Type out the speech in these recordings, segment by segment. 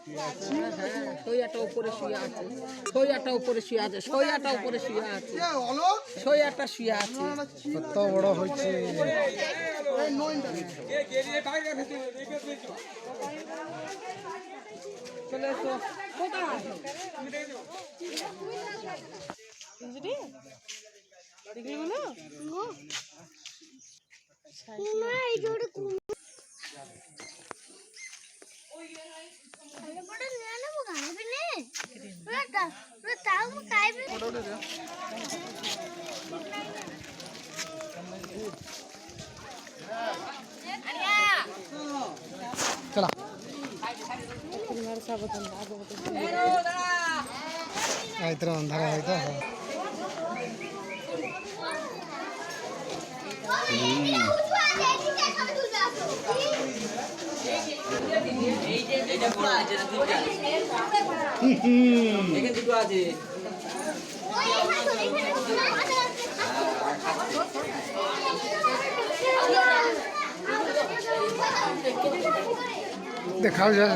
সইয়াটা উপরে শুয়ে আছে, সইয়াটা উপরে শুয়ে আছে, সইয়াটা উপরে শুয়ে আছে, সইয়াটা শুয়ে আছে। কত বড় হয়েছে। চলে এসো। चला इतना अंधारा है तो देखाओ जा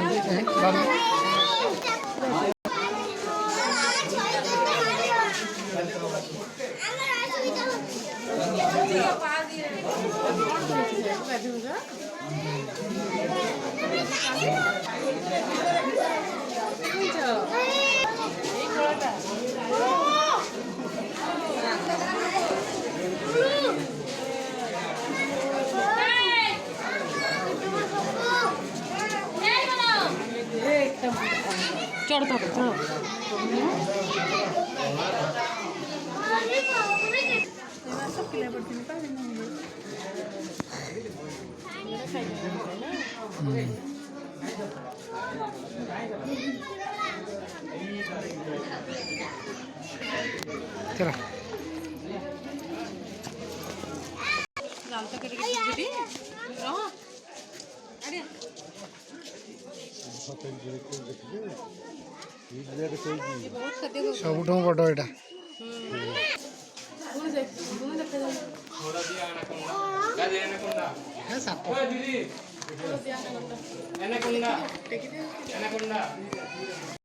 चढ़ता चला सबुठ बड़ एटा